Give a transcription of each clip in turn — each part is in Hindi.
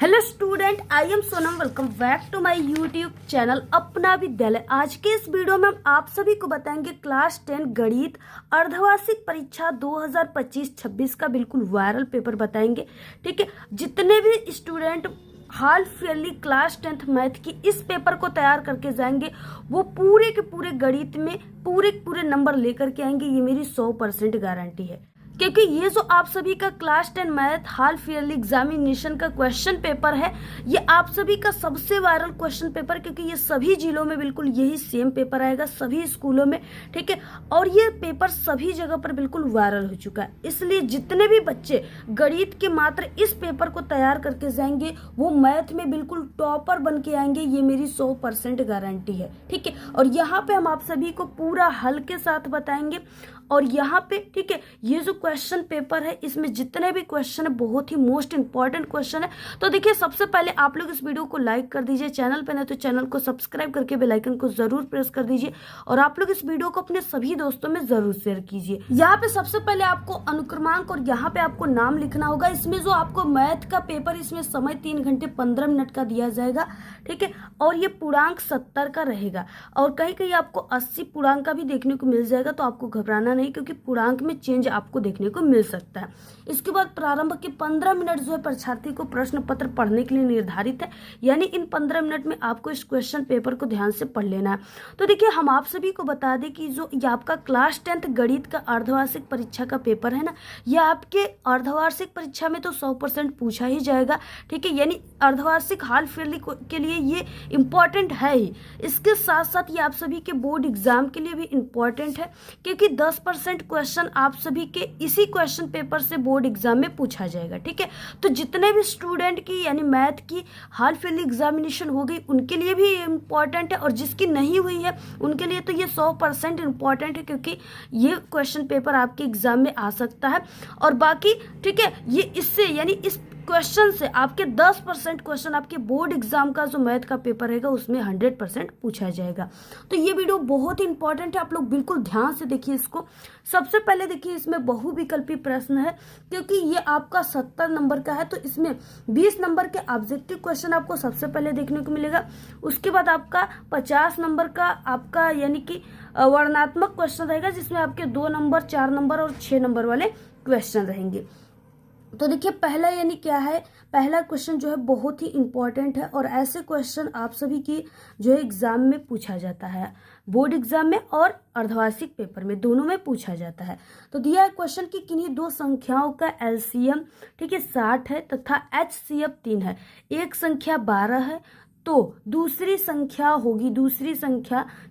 Hello student, I am Sonam. Welcome back to my YouTube channel Apna Vidyalaya. आज के इस वीडियो में हम आप सभी को बताएंगे क्लास 10 गणित अर्धवार्षिक परीक्षा 2025-26 का बिल्कुल वायरल पेपर बताएंगे। ठीक है, जितने भी student half yearly class 10th math की इस पेपर को तैयार करके जाएंगे वो पूरे के पूरे गणित में पूरे नंबर लेकर के आएंगे। ये मेरी 100% गारंटी है, क्योंकि ये जो आप सभी का class 10 math half yearly examination का क्वेश्चन पेपर है, ये आप सभी का सबसे वायरल क्वेश्चन पेपर, क्योंकि ये सभी जिलों में बिल्कुल यही सेम पेपर आएगा, सभी स्कूलों में। ठीक है, और ये पेपर सभी जगह पर बिल्कुल वायरल हो चुका है। इसलिए जितने भी बच्चे गणित के मात्र इस पेपर को तैयार करके जाएंगे वो मैथ में बिल्कुल टॉपर बन के आएंगे, ये मेरी 100% गारंटी है। ठीक है, और यहाँ पे हम आप सभी को पूरा हल के साथ बताएंगे। और यहाँ पे ठीक है, ये जो क्वेश्चन पेपर है इसमें जितने भी क्वेश्चन है बहुत ही मोस्ट इंपॉर्टेंट क्वेश्चन है। तो देखिए, सबसे पहले आप लोग इस वीडियो को लाइक कर दीजिए, चैनल पे नहीं तो चैनल को सब्सक्राइब करके बेल आइकन को जरूर प्रेस कर दीजिए, और आप लोग इस वीडियो को अपने सभी दोस्तों में जरूर शेयर कीजिए। यहाँ पे सबसे पहले आपको अनुक्रमांक और यहाँ पे आपको नाम लिखना होगा। इसमें जो आपको मैथ का पेपर, इसमें समय 3 घंटे 15 मिनट का दिया जाएगा। ठीक है, और ये पूर्णांक 70 का रहेगा, और कहीं कहीं आपको 80 पूर्णांक का भी देखने को मिल जाएगा। तो आपको घबराना नहीं, क्योंकि पूर्णांक में चेंज आपको देखने को मिल सकता है। इसके बाद प्रारंभ के 15 मिनट जो है परीक्षार्थी को प्रश्न पत्र पढ़ने के लिए निर्धारित है, यानी इन 15 मिनट में आपको इस क्वेश्चन पेपर को ध्यान से पढ़ लेना है। तो देखिए, हम आप सभी को बता दें कि जो ये आपका क्लास 10th गणित का अर्धवार्षिक परीक्षा का पेपर है ना, यह आपके अर्धवार्षिक परीक्षा में तो 100% पूछा ही जाएगा। ठीक है, यानी अर्धवार्षिक हाफ ईयरली के लिए ये इम्पॉर्टेंट है ही। इसके साथ साथ ये आप सभी के बोर्ड एग्जाम के लिए भी इम्पॉर्टेंट है, क्योंकि 10% क्वेश्चन आप सभी के इसी क्वेश्चन पेपर से बोर्ड एग्जाम में पूछा जाएगा। ठीक है, तो जितने भी स्टूडेंट की यानी मैथ की हाफ ईयरली एग्जामिनेशन हो गई उनके लिए भी इम्पॉर्टेंट है, और जिसकी नहीं हुई है उनके लिए तो ये 100% इम्पॉर्टेंट है, क्योंकि ये क्वेश्चन पेपर आपके एग्जाम में आ सकता है। और बाकी ठीक है, ये इससे यानी इस क्वेश्चन से आपके 10% क्वेश्चन आपके बोर्ड एग्जाम का जो मैथ का पेपर रहेगा उसमें 100% पूछा जाएगा। तो ये वीडियो बहुत ही इंपॉर्टेंट है, आप लोग बिल्कुल ध्यान से देखिए इसको। सबसे पहले देखिए, इसमें बहुविकल्पी प्रश्न है, क्योंकि ये आपका 70 नंबर का है, तो इसमें 20 नंबर के ऑब्जेक्टिव क्वेश्चन आपको सबसे पहले देखने को मिलेगा। उसके बाद आपका 50 नंबर का आपका यानी कि वर्णनात्मक क्वेश्चन रहेगा, जिसमें आपके 2 नंबर 4 नंबर और 6 नंबर वाले क्वेश्चन रहेंगे। तो देखिए, पहला यानी क्या है, पहला क्वेश्चन जो है बहुत ही इंपॉर्टेंट है, और ऐसे क्वेश्चन आप सभी की जो है एग्जाम में पूछा जाता है, बोर्ड एग्जाम में और अर्धवार्षिक पेपर में, दोनों में पूछा जाता है। तो दिया है क्वेश्चन की किन्हीं दो संख्याओं का एलसीएम ठीक है 60 है तथा एचसीएफ 3 है, एक संख्या 12 है, तो दूसरी संख्या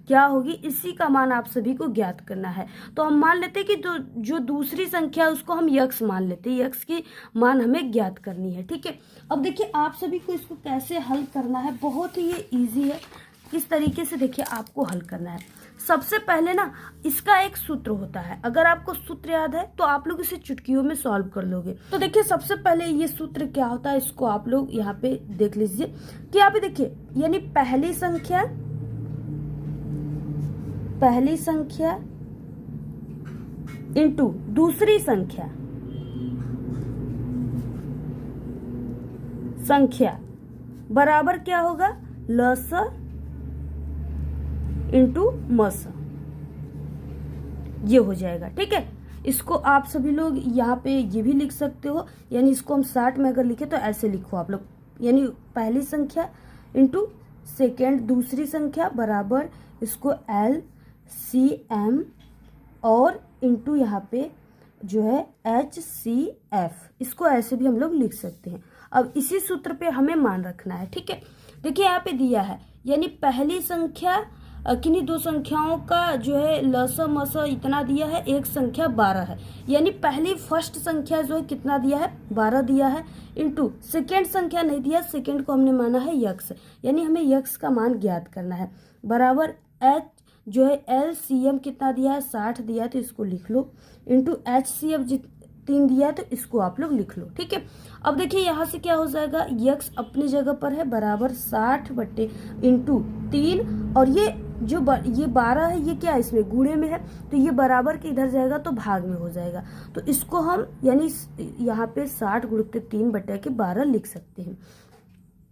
क्या होगी, इसी का मान आप सभी को ज्ञात करना है। तो हम मान लेते हैं कि जो दूसरी संख्या है उसको हम यक्स मान लेते हैं, यक्स की मान हमें ज्ञात करनी है। ठीक है, अब देखिए आप सभी को इसको कैसे हल करना है, बहुत ही ये इजी है। किस तरीके से देखिए आपको हल करना है। सबसे पहले ना इसका एक सूत्र होता है, अगर आपको सूत्र याद है तो आप लोग इसे चुटकियों में सॉल्व कर लोगे। तो देखिए, सबसे पहले ये सूत्र क्या होता है इसको आप लोग यहाँ पे देख लीजिए कि यहाँ पे देखिए, यानी पहली संख्या इंटू दूसरी संख्या बराबर क्या होगा, लस इंटू मस, ये हो जाएगा। ठीक है, इसको आप सभी लोग यहाँ पे ये भी लिख सकते हो, यानी इसको हम 60 में अगर लिखे तो ऐसे लिखो आप लोग, यानी पहली संख्या इंटू सेकेंड दूसरी संख्या बराबर इसको LCM और इंटू यहाँ पे जो है HCF, इसको ऐसे भी हम लोग लिख सकते हैं। अब इसी सूत्र पे हमें मान रखना है। ठीक है, देखिए यहाँ पे दिया है, यानी पहली संख्या किन्हीं दो संख्याओं का जो है लस मस इतना दिया है, एक संख्या 12 है, यानी पहली फर्स्ट संख्या जो है कितना दिया है, 12 दिया है, इंटू सेकेंड संख्या नहीं दिया, सेकेंड को हमने माना है यक्स, यानी हमें यक्स का मान ज्ञात करना है, बराबर एच जो है LCM कितना दिया है, 60 दिया है तो इसको लिख लो, इंटू HCF 3 दिया है तो इसको आप लोग लिख लो। ठीक है, अब देखिए यहाँ से क्या हो जाएगा, यक्स अपनी जगह पर है बराबर 60 बटे इंटू 3, और ये 12 है, ये क्या है इसमें गुणे में है, तो ये बराबर के इधर जाएगा तो भाग में हो जाएगा। तो इसको हम यानी यहाँ पे 60 गुणित 3 बटे के 12 लिख सकते हैं।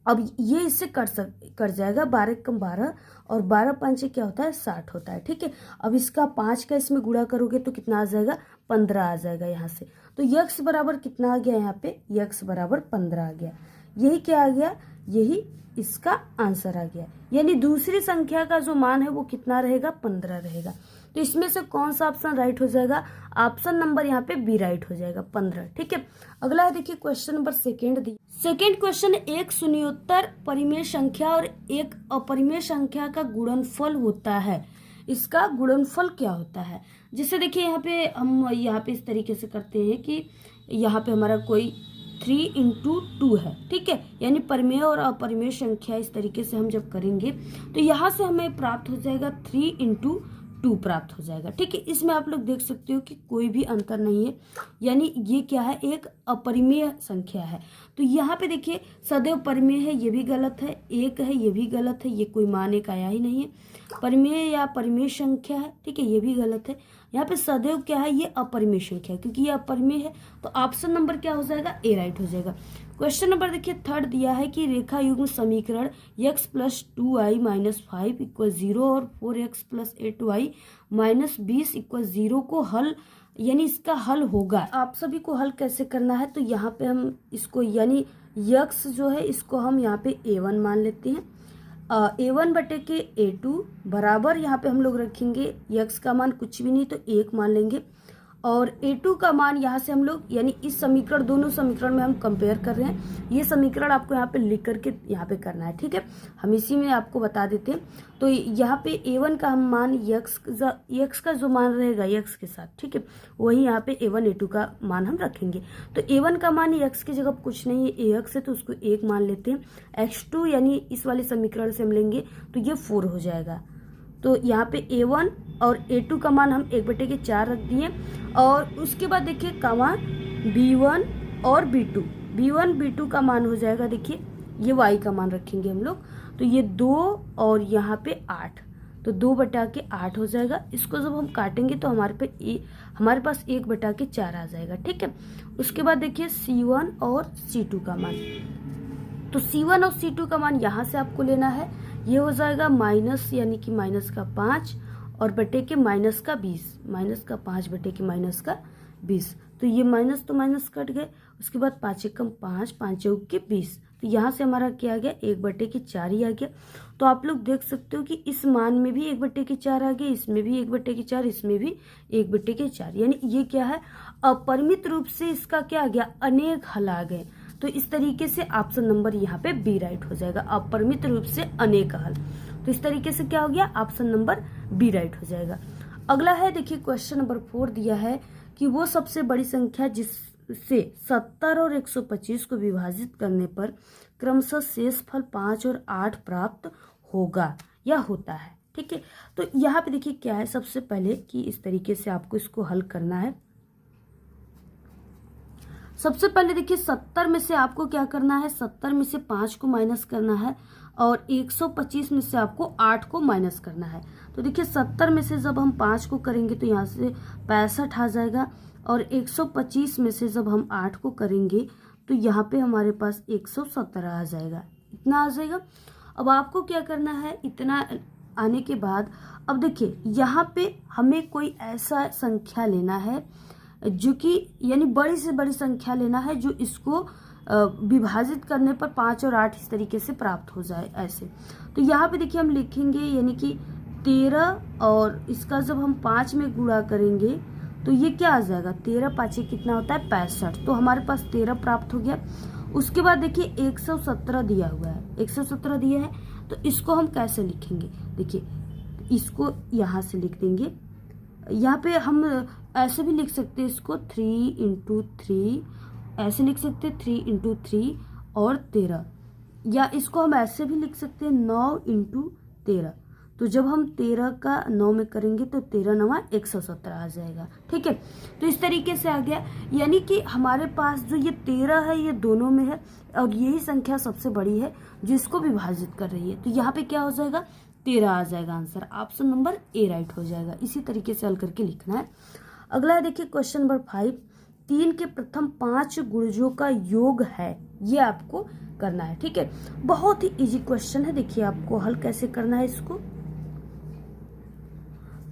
अब ये इससे कट जाएगा, 12 कम 12 और 12 5 क्या होता है 60 होता है। ठीक है, अब इसका 5 का इसमें गुणा करोगे तो कितना आ जाएगा 15 आ जाएगा यहाँ से। तो यक्स बराबर कितना आ गया यहाँ पे, यक्स बराबर 15 आ गया। यही क्या आ गया, यही इसका आंसर आ गया। यानी दूसरी संख्या का जो मान है वो कितना रहेगा 15 रहेगा। तो इसमें से कौन सा ऑप्शन राइट हो जाएगा, ऑप्शन नंबर यहाँ पे बी राइट हो जाएगा 15। ठीक है, अगला है देखिए क्वेश्चन नंबर सेकेंड क्वेश्चन, एक शून्योत्तर परिमेय संख्या और एक अपरिमेय संख्या का गुणनफल होता है, इसका गुणनफल क्या होता है। जैसे देखिए यहाँ पे हम यहाँ पे इस तरीके से करते हैं कि यहाँ पे हमारा कोई 3 × 2 है। ठीक है, यानी परिमेय और अपरिमेय संख्या इस तरीके से हम जब करेंगे तो यहाँ से हमें प्राप्त हो जाएगा 3 × 2 प्राप्त हो जाएगा। ठीक है, इसमें आप लोग देख सकते हो कि कोई भी अंतर नहीं है, यानी ये क्या है, एक अपरिमेय संख्या है। तो यहाँ पे देखिए सदैव परिमेय है, ये भी गलत है, एक है ये भी गलत है, ये कोई मान एक आया ही नहीं है। परिमेय या परिमेय संख्या है, ठीक है, ये भी गलत है। यहाँ पे सदैव क्या है, ये अपरिमेय संख्या है, क्योंकि ये अपरिमेय है। तो ऑप्शन नंबर क्या हो जाएगा, ए राइट हो जाएगा। क्वेश्चन नंबर देखिए थर्ड दिया है कि रेखा युग्म समीकरण x + 2y - 5 = 0 और 4x + 8y - 20 = 0 को हल, यानी इसका हल होगा। आप सभी को हल कैसे करना है, तो यहाँ पे हम इसको यानी x जो है इसको हम यहाँ पे a1 मान लेते हैं। a1 बटे के a2 बराबर यहाँ पे हम लोग रखेंगे x का मान कुछ भी नहीं तो 1 मान लेंगे, और a2 का मान यहाँ से हम लोग यानी इस समीकरण, दोनों समीकरण में हम कंपेयर कर रहे हैं। ये समीकरण आपको यहाँ पे लिख करके यहाँ पे करना है। ठीक है, हम इसी में आपको बता देते हैं। तो यहाँ पे a1 का हम मान x का जो मान रहेगा x के साथ, ठीक है, वही यहाँ पे a1 a2 का मान हम रखेंगे। तो a1 का मान x की जगह कुछ नहीं है, ax है तो उसको 1 मान लेते हैं। x2 यानी इस वाले समीकरण से हम लेंगे तो ये 4 हो जाएगा। तो यहाँ पे a1 और a2 का मान हम 1/4 रख दिए, और उसके बाद देखिए कामा b1 और b1 b2 का मान हो जाएगा, देखिए ये y का मान रखेंगे हम लोग, तो ये 2 और यहाँ पे 8, तो 2/8 हो जाएगा। इसको जब हम काटेंगे तो हमारे पास 1/4 आ जाएगा। ठीक है, उसके बाद देखिए c1 और c2 का मान, तो c1 और c2 का मान यहाँ से आपको लेना है, ये हो जाएगा माइनस यानी कि -5 और बटे के -20, -5 बटे के -20, तो ये माइनस तो माइनस कट गए। उसके बाद 5 × 5, 5 × 20, तो यहाँ से हमारा क्या आ गया 1/4 ही आ गया। तो आप लोग देख सकते हो कि इस मान में भी 1/4 आ गया, इसमें भी 1/4, इसमें भी 1/4, यानी ये क्या है, अपरिमित रूप से इसका क्या आ गया, अनेक हल आ गए। तो इस तरीके से ऑप्शन नंबर यहाँ पे बी राइट हो जाएगा, अपरिमित रूप से अनेक हल। तो इस तरीके से क्या हो गया, ऑप्शन नंबर बी राइट हो जाएगा। अगला है देखिए क्वेश्चन नंबर 4 दिया है कि वो सबसे बड़ी संख्या जिससे 70 और 125 को विभाजित करने पर क्रमशः शेषफल 5 और 8 प्राप्त होगा या होता है। ठीक है, तो यहाँ पे देखिए क्या है, सबसे पहले कि इस तरीके से आपको इसको हल करना है। सबसे पहले देखिए 70 में से आपको क्या करना है, 70 में से 5 को माइनस करना है, और 125 में से आपको 8 को माइनस करना है। तो देखिए 70 में से जब हम 5 को करेंगे तो यहाँ से 65 आ जाएगा, और 125 में से जब हम 8 को करेंगे तो यहाँ पे हमारे पास 117 आ जाएगा, इतना आ जाएगा। अब आपको क्या करना है, इतना आने के बाद अब देखिए यहाँ पे हमें कोई ऐसा संख्या लेना है जो कि यानी बड़ी से बड़ी संख्या लेना है जो इसको विभाजित करने पर 5 और 8 इस तरीके से प्राप्त हो जाए ऐसे। तो यहाँ पे देखिए हम लिखेंगे यानी कि 13, और इसका जब हम 5 में गुणा करेंगे तो ये क्या आ जाएगा, 13 × 5 कितना होता है 65, तो हमारे पास 13 प्राप्त हो गया। उसके बाद देखिए 117 दिया हुआ है, 117 दिया है, तो इसको हम कैसे लिखेंगे, देखिए इसको यहाँ से लिख देंगे। यहाँ पे हम ऐसे भी लिख सकते हैं इसको 3 × 3, ऐसे लिख सकते हैं 3 × 3 और 13, या इसको हम ऐसे भी लिख सकते हैं 9 × 13। तो जब हम 13 का 9 में करेंगे तो 13 9 117 आ जाएगा। ठीक है, तो इस तरीके से आ गया, यानी कि हमारे पास जो ये 13 है ये दोनों में है, और यही संख्या सबसे बड़ी है जो इसको विभाजित कर रही है। तो यहाँ पे क्या हो जाएगा, 13 आ जाएगा answer, option number A right हो जाएगा। इसी तरीके से हल करके लिखना है। अगला है देखिए क्वेश्चन नंबर 5 3 के प्रथम 5 गुणजों का योग है, ये आपको करना है। ठीक है, बहुत ही इजी क्वेश्चन है। देखिए आपको हल कैसे करना है इसको।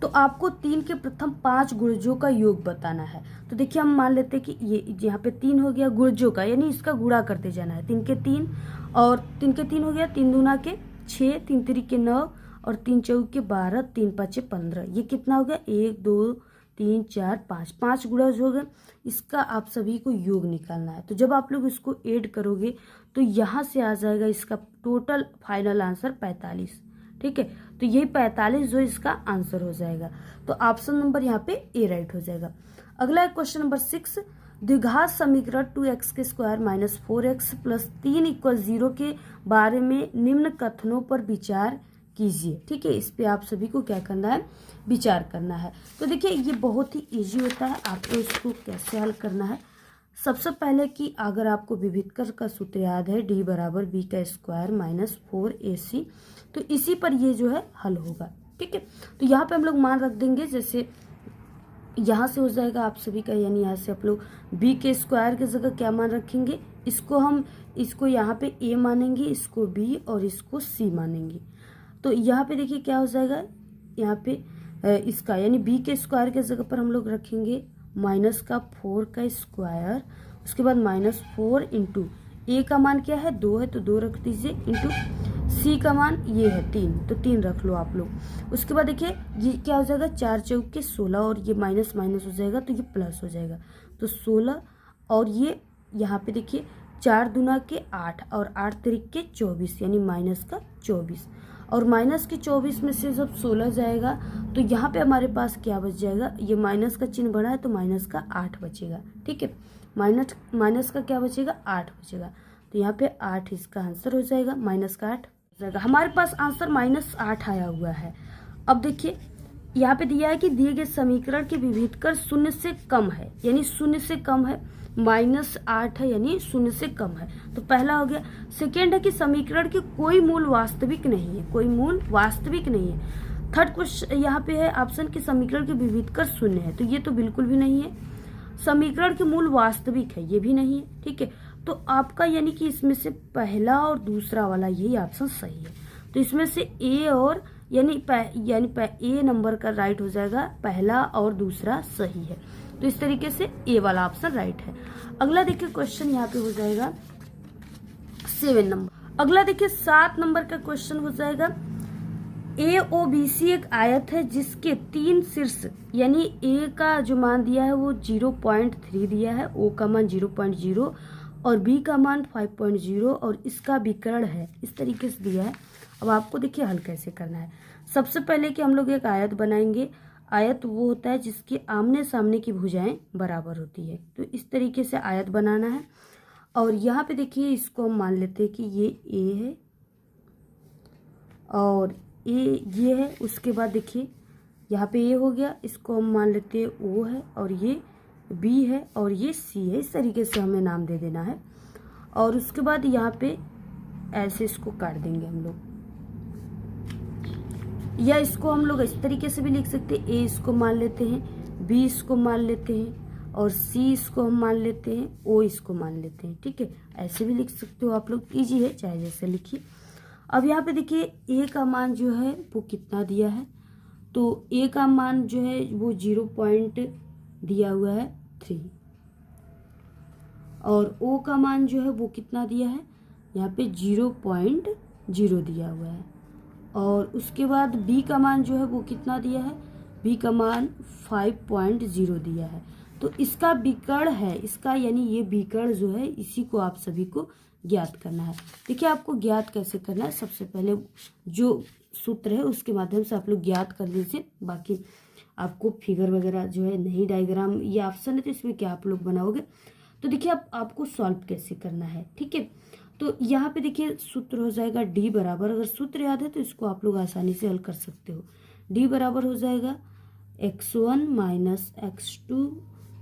तो आपको 3 के प्रथम 5 गुणजों का योग बताना है। तो देखिए हम मान लेते हैं कि ये यहाँ पे 3 हो गया गुणजों का, यानी इसका गुणा करते जाना है। 3 के 3 और 3 के 3 हो गया, 3 दूना के 6, 3 3 के 9 और 3 चौक के 12, 3 5 15। ये कितना हो गया? 1 2 3 4 5, 5 गुणा हो गए। इसका आप सभी को योग निकालना है। तो जब आप लोग इसको ऐड करोगे तो यहाँ से आ जाएगा इसका टोटल फाइनल आंसर 45। ठीक है, तो यही 45 जो इसका आंसर हो जाएगा। तो ऑप्शन नंबर यहाँ पे ए राइट हो जाएगा। अगला है क्वेश्चन नंबर 6, द्विघात समीकरण 2x के square minus 4x plus 3 equal 0 के बारे में निम्न कथनों पर विचार कीजिए। ठीक है, इस पे आप सभी को क्या करना है? विचार करना है। तो देखिए ये बहुत ही इजी होता है। आपको इसको कैसे हल करना है? सबसे पहले कि अगर आपको विभीतकर का सूत्र याद है, d बराबर b का स्क्वायर माइनस 4ac, तो इसी पर ये जो है हल होगा। ठीक है, तो यहाँ पे हम लोग मान रख देंगे, जैसे यहाँ से हो जाएगा आप सभी का, यानी यहाँ से आप लोग b के स्क्वायर की जगह क्या मान रखेंगे? इसको यहाँ पे a मानेंगे, इसको b और इसको c मानेंगे। तो यहाँ पे देखिए क्या हो जाएगा, यहाँ पे इसका यानी b के स्क्वायर के जगह पर हम लोग रखेंगे माइनस का 4 का स्क्वायर, उसके बाद माइनस 4 इंटू a का मान क्या है? 2 है, तो 2 रख दीजिए, इंटू c का मान ये है 3, तो 3 रख लो आप लोग। उसके बाद देखिए ये क्या हो जाएगा? 4 चौक के 16 और ये माइनस माइनस हो जाएगा तो ये प्लस हो जाएगा, तो 16 और ये यहाँ पे देखिए 4 दूना के 8 और 8 तिरिक के 24, यानी माइनस का 24। और माइनस के 24 में से जब 16 जाएगा तो यहाँ पे हमारे पास क्या बच जाएगा? ये माइनस का चिन्ह बढ़ा है तो माइनस का 8 बचेगा। ठीक है, माइनस का क्या बचेगा? 8 बचेगा। तो यहाँ पे 8 इसका आंसर हो जाएगा, माइनस का 8 हो जाएगा। हमारे पास आंसर -8 आया हुआ है। अब देखिए यहाँ पे दिया है कि दिए गए समीकरण के विभेदकर 0 से कम है, यानी 0 से कम है, -8 है यानी 0 से कम है। तो पहला हो गया। सेकेंड है कि समीकरण के कोई मूल वास्तविक नहीं है, कोई मूल वास्तविक नहीं है। थर्ड क्वेश्चन यहाँ पे है ऑप्शन की समीकरण के विभेदकर 0 है, तो ये तो बिल्कुल भी नहीं है। समीकरण के मूल वास्तविक है, ये भी नहीं है। ठीक है, तो आपका यानी कि इसमें से पहला और दूसरा वाला यही ऑप्शन सही है। तो इसमें से ए और यानी ए नंबर का राइट हो जाएगा, पहला और दूसरा सही है। तो इस तरीके से ए वाला ऑप्शन राइट है। अगला देखिए क्वेश्चन यहाँ पे हो जाएगा 7 नंबर। अगला देखिए 7 नंबर का क्वेश्चन हो जाएगा, AOBC एक आयत है जिसके 3 शीर्ष, यानी ए का जो मान दिया है वो 0.3 दिया है, ओ का मान 0.0 और बी का मान 5.0 और इसका विकर्ण है, इस तरीके से दिया है। अब आपको देखिए हल कैसे करना है। सबसे पहले कि हम लोग एक आयत बनाएंगे। आयत वो होता है जिसकी आमने सामने की भुजाएं बराबर होती है, तो इस तरीके से आयत बनाना है। और यहाँ पे देखिए इसको हम मान लेते हैं कि ये ए है और ये है। उसके बाद देखिए यहाँ पे ए हो गया, इसको हम मान लेते हैं ओ है और ये बी है और ये सी है। इस तरीके से हमें नाम दे देना है। और उसके बाद यहाँ पे ऐसे इसको काट देंगे हम लोग, या इसको हम लोग इस तरीके से भी लिख सकते हैं। ए इसको मान लेते हैं, बी इसको मान लेते हैं और सी इसको हम मान लेते हैं, ओ इसको मान लेते हैं। ठीक है, ऐसे भी लिख सकते हो आप लोग, इजी है, चाहे जैसे लिखिए। अब यहाँ पे देखिए ए का मान जो है वो कितना दिया है, तो ए का मान जो है वो 0 पॉइंट दिया हुआ है 3 और ओ का मान जो है वो कितना दिया है, यहाँ पे 0.0 दिया हुआ है। और उसके बाद बी का मान जो है वो कितना दिया है, बी का मान 5.0 दिया है। तो इसका विकर्ण है, इसका यानी ये विकर्ण जो है इसी को आप सभी को ज्ञात करना है। देखिए आपको ज्ञात कैसे करना है, सबसे पहले जो सूत्र है उसके माध्यम से आप लोग ज्ञात कर लीजिए। बाकी आपको फिगर वगैरह जो है नहीं, डायग्राम ये ऑप्शन है तो इसमें क्या आप लोग बनाओगे। तो देखिए आपको सॉल्व कैसे करना है। ठीक है, तो यहाँ पे देखिए सूत्र हो जाएगा डी बराबर, अगर सूत्र याद है तो इसको आप लोग आसानी से हल कर सकते हो। डी बराबर हो जाएगा x1 माइनस x2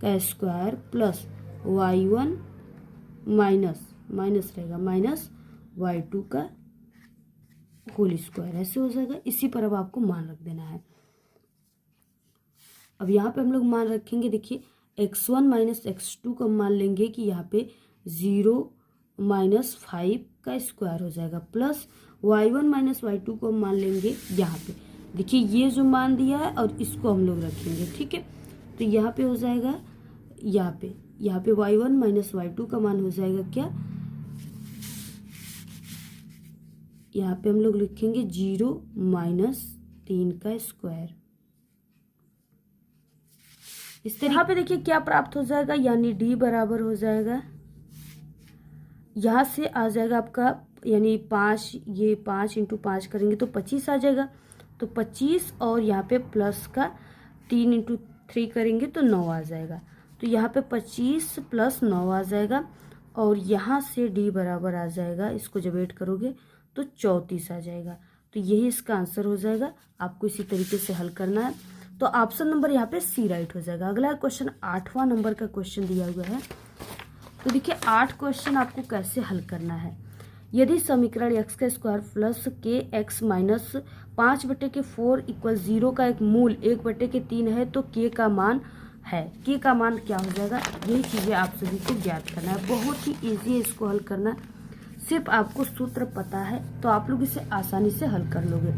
का स्क्वायर प्लस y1 माइनस रहेगा माइनस y2 का होल स्क्वायर, ऐसे हो जाएगा। इसी पर अब आपको मान रख देना है। अब यहाँ पे हम लोग मान रखेंगे, देखिए x1 माइनस x2 का मान लेंगे कि यहाँ पे 0 माइनस 5 का स्क्वायर हो जाएगा, प्लस y1 माइनस y2 को मान लेंगे यहाँ पे। देखिए ये जो मान दिया है और इसको हम लोग रखेंगे, ठीक है। तो यहाँ पे हो जाएगा, यहाँ पे y1 माइनस y2 का मान हो जाएगा क्या, यहाँ पे हम लोग लिखेंगे 0 माइनस 3 का स्क्वायर। इस तरह यहाँ पे देखिए क्या प्राप्त हो जाएगा, यानी d बराबर हो जाएगा, यहाँ से आ जाएगा आपका यानी 5, ये 5 इंटू 5 करेंगे तो 25 आ जाएगा, तो 25 और यहाँ पे प्लस का 3 इंटू 3 करेंगे तो 9 आ जाएगा। तो यहाँ पे 25 प्लस 9 आ जाएगा और यहाँ से d बराबर आ जाएगा, इसको जब ऐड करोगे तो 34 आ जाएगा। तो यही इसका आंसर हो जाएगा। आपको इसी तरीके से हल करना है। तो ऑप्शन नंबर यहाँ पे सी राइट हो जाएगा। अगला क्वेश्चन 8वां नंबर का क्वेश्चन दिया हुआ है। तो देखिए 8 क्वेश्चन आपको कैसे हल करना है। यदि समीकरण x का स्क्वायर प्लस के एक्स माइनस 5/4 इक्वल 0 का एक मूल 1/3 है तो k का मान है। k का मान क्या हो जाएगा, यही चीज़ें आप सभी को ज्ञात करना है। बहुत ही ईजी है इसको हल करना, सिर्फ आपको सूत्र पता है तो आप लोग इसे आसानी से हल कर लोगे।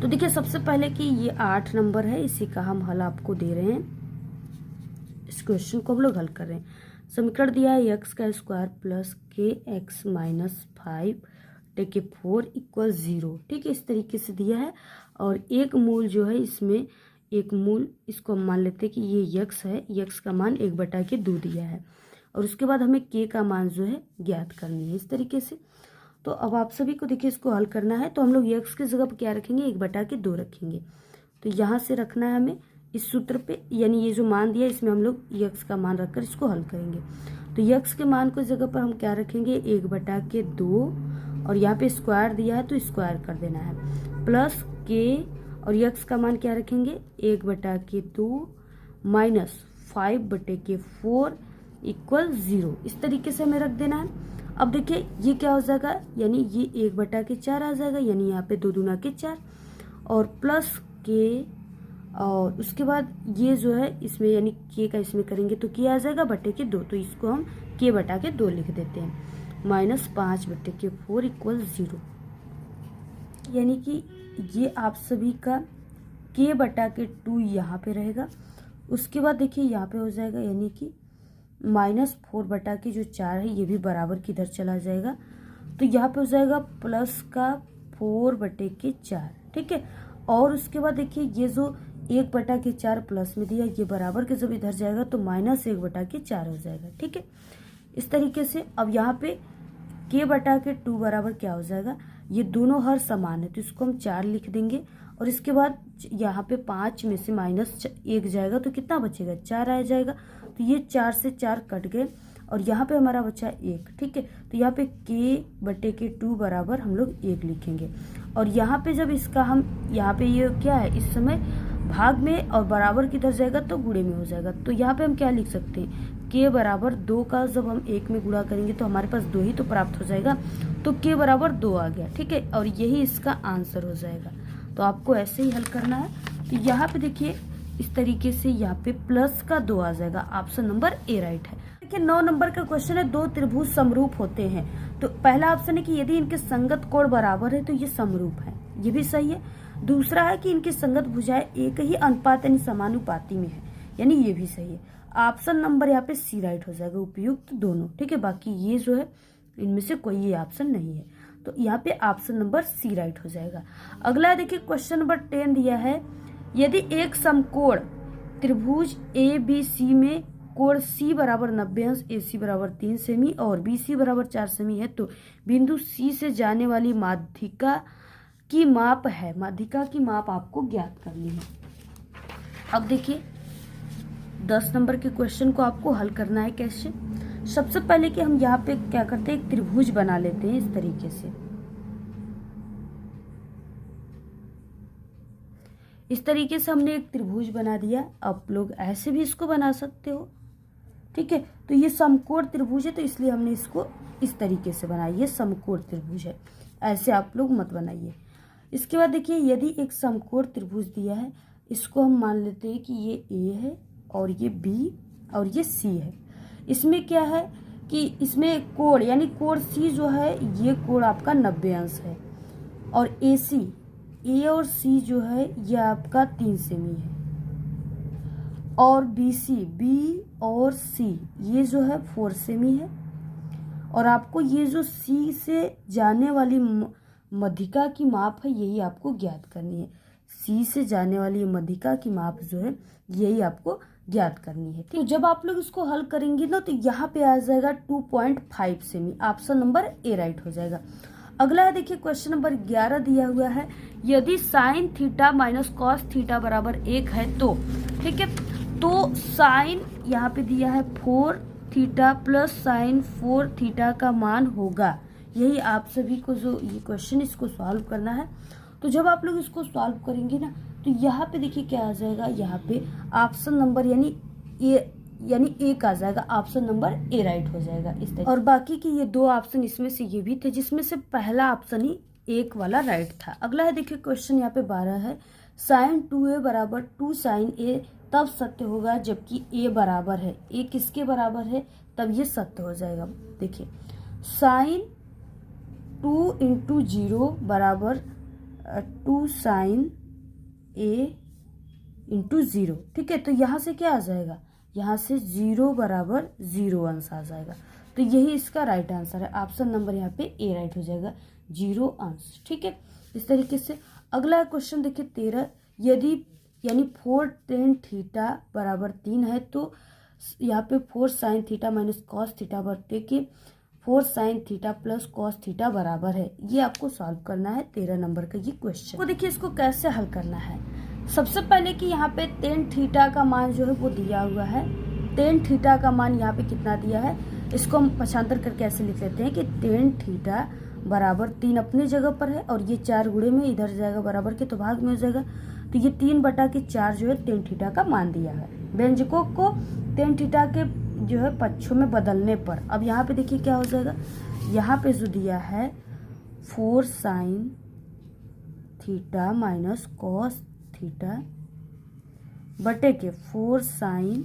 तो देखिए सबसे पहले कि ये 8 नंबर है, इसी का हम हल आपको दे रहे हैं। इस क्वेश्चन को हम लोग हल कर रहे हैं। समीकरण दिया है x का स्क्वायर प्लस के एक्स माइनस 5/4 इक्वल 0, ठीक है, इस तरीके से दिया है। और एक मूल जो है इसमें, एक मूल इसको हम मान लेते हैं कि ये x है, x का मान 1/2 दिया है और उसके बाद हमें k का मान जो है ज्ञात करनी है इस तरीके से। तो अब आप सभी को देखिए इसको हल करना है, तो हम लोग x की जगह पर क्या रखेंगे, 1/2 रखेंगे। तो यहाँ से रखना है हमें इस सूत्र पे, यानी ये जो मान दिया इसमें हम लोग x का मान रखकर इसको हल करेंगे। तो x के मान को जगह पर हम क्या रखेंगे, 1/2 और यहाँ पे स्क्वायर दिया है तो स्क्वायर कर देना है, प्लस k और x का मान क्या रखेंगे, 1/2 माइनस 5/4 इक्वल 0, इस तरीके से हमें रख देना है। अब देखिए ये क्या हो जाएगा, यानी ये 1/4 आ जाएगा, यानी यहाँ पे 2 दूना के 4 और प्लस k और उसके बाद ये जो है इसमें यानी k का इसमें करेंगे तो k आ जाएगा /2, तो इसको हम k/2 लिख देते हैं, माइनस 5/4 इक्वल 0, यानी कि ये आप सभी का k/2 यहाँ पे रहेगा। उसके बाद देखिए यहाँ पे हो जाएगा, यानी कि -4/4 है, ये भी बराबर की इधर चला जाएगा, तो यहाँ पे हो जाएगा प्लस का 4/4, ठीक है। और उसके बाद देखिए ये जो 1/4 प्लस में दिया, ये बराबर के जब इधर जाएगा तो -1/4 हो जाएगा, ठीक है। इस तरीके से अब यहाँ पे k/2 बराबर क्या हो जाएगा, ये दोनों हर समान है तो इसको हम 4 लिख देंगे और इसके बाद यहाँ पे 5 में से -1 जाएगा तो कितना बचेगा, 4 आ जाएगा। तो ये 4 से 4 कट गए और यहाँ पे हमारा बचा 1, ठीक है। तो यहाँ पे k/2 बराबर हम लोग 1 लिखेंगे और यहाँ पे जब इसका हम यहाँ पे ये क्या है, इस समय भाग में और बराबर किधर जाएगा तो गुणे में हो जाएगा। तो यहाँ पे हम क्या लिख सकते हैं, k बराबर 2 का जब हम 1 में गुणा करेंगे तो हमारे पास 2 ही तो प्राप्त हो जाएगा, तो k बराबर 2 आ गया, ठीक है। और यही इसका आंसर हो जाएगा। तो आपको ऐसे ही हल करना है। तो यहाँ पे देखिए इस तरीके से यहाँ पे प्लस का 2 आ जाएगा। ऑप्शन नंबर ए राइट है। देखिए 9 नंबर का क्वेश्चन है, 2 त्रिभुज समरूप होते हैं। तो पहला ऑप्शन है कि यदि इनके संगत कोण बराबर है तो ये समरूप है, ये भी सही है। दूसरा है कि इनकी संगत भुजाएं एक ही अनुपात यानी समानुपाती में है, यानी ये भी सही है। ऑप्शन नंबर यहाँ पे सी राइट हो जाएगा, उपयुक्त दोनों, ठीक है। बाकी ये जो है इनमें से कोई ये ऑप्शन नहीं है, तो यहाँ पे ऑप्शन नंबर सी राइट हो जाएगा। अगला देखिए क्वेश्चन नंबर 10 दिया है, यदि एक समकोण त्रिभुज ए बी सी में कोण सी बराबर 90 अंश, ए सी बराबर 3 सेमी और बी सी बराबर 4 सेमी है तो बिंदु सी से जाने वाली माध्यिका की माप है। माध्यिका की माप आपको ज्ञात करनी है। अब देखिए 10 नंबर के क्वेश्चन को आपको हल करना है कैसे। सबसे पहले कि हम यहाँ पे क्या करते हैं, एक त्रिभुज बना लेते हैं इस तरीके से। इस तरीके से हमने एक त्रिभुज बना दिया। आप लोग ऐसे भी इसको बना सकते हो, ठीक है। तो ये समकोण त्रिभुज है तो इसलिए हमने इसको इस तरीके से बनाया, ये समकोण त्रिभुज है, ऐसे आप लोग मत बनाइए। इसके बाद देखिए यदि एक समकोण त्रिभुज दिया है, इसको हम मान लेते हैं कि ये ए है और ये बी और ये सी है। इसमें क्या है कि इसमें कोण यानी कोण सी जो है ये कोण आपका 90 अंश है, और ए सी ए और सी जो है ये आपका 3 सेमी है, और बी सी बी और सी ये जो है 4 सेमी है। और आपको ये जो सी से जाने वाली मध्यिका की माप है यही आपको ज्ञात करनी है। सी से जाने वाली मध्यिका की माप जो है यही आपको ज्ञात करनी है। तो जब आप लोग इसको हल करेंगे ना तो यहाँ पे आ जाएगा 2.5 semi. Option number A right हो जाएगा। अगला है देखिए क्वेश्चन नंबर 11 दिया हुआ है, यदि sine theta minus cos theta बराबर 1 है तो, ठीक है, तो साइन यहाँ पे दिया है 4 थीटा प्लस साइन 4 थीटा का मान होगा। यही आप सभी को जो ये क्वेश्चन इसको सॉल्व करना है। तो जब आप लोग इसको सॉल्व करेंगे ना तो यहाँ पे देखिए क्या आ जाएगा, यहाँ पे ऑप्शन नंबर यानी एक आ जाएगा। ऑप्शन नंबर ए राइट हो जाएगा इस तरह। और बाकी की ये 2 ऑप्शन इसमें से ये भी थे जिसमें से पहला ऑप्शन ही एक वाला राइट था। अगला है देखिए क्वेश्चन यहाँ पे 12 है, साइन 2a बराबर 2 साइन a तब सत्य होगा जबकि a बराबर है, a किसके बराबर है तब ये सत्य हो जाएगा। देखिए साइन 2 इंटू 0 बराबर 2 साइन a इंटू 0, ठीक है। तो यहाँ से क्या आ जाएगा, यहाँ से 0 बराबर 0 अंश आ जाएगा। तो यही इसका राइट आंसर है। ऑप्शन नंबर यहाँ पे ए राइट हो जाएगा, 0 अंश, ठीक है। इस तरीके से अगला क्वेश्चन देखिए 13, यदि यानी 4 टेन थीटा बराबर 3 है तो यहाँ पे 4 sine theta minus cos theta बटे के 4 sine theta plus cos theta बराबर है। ये आपको सॉल्व करना है 13 नंबर का ये क्वेश्चन। तो देखिए इसको कैसे हल करना है। सबसे पहले कि यहाँ पे टेन थीटा का मान जो है वो दिया हुआ है। टेन थीटा का मान यहाँ पे कितना दिया है, इसको हम पक्षांतर करके ऐसे लिख लेते हैं कि टेन थीटा बराबर 3 अपनी जगह पर है और ये 4 गुणे में इधर जाएगा बराबर के तो भाग में हो जाएगा। तो ये 3/4 जो है टेन थीटा का मान दिया है। व्यंजकों को टेन थीटा के जो है पक्षों में बदलने पर अब यहाँ पे देखिए क्या हो जाएगा, यहाँ पे जो दिया है 4 sine theta minus cos theta बटे के 4 साइन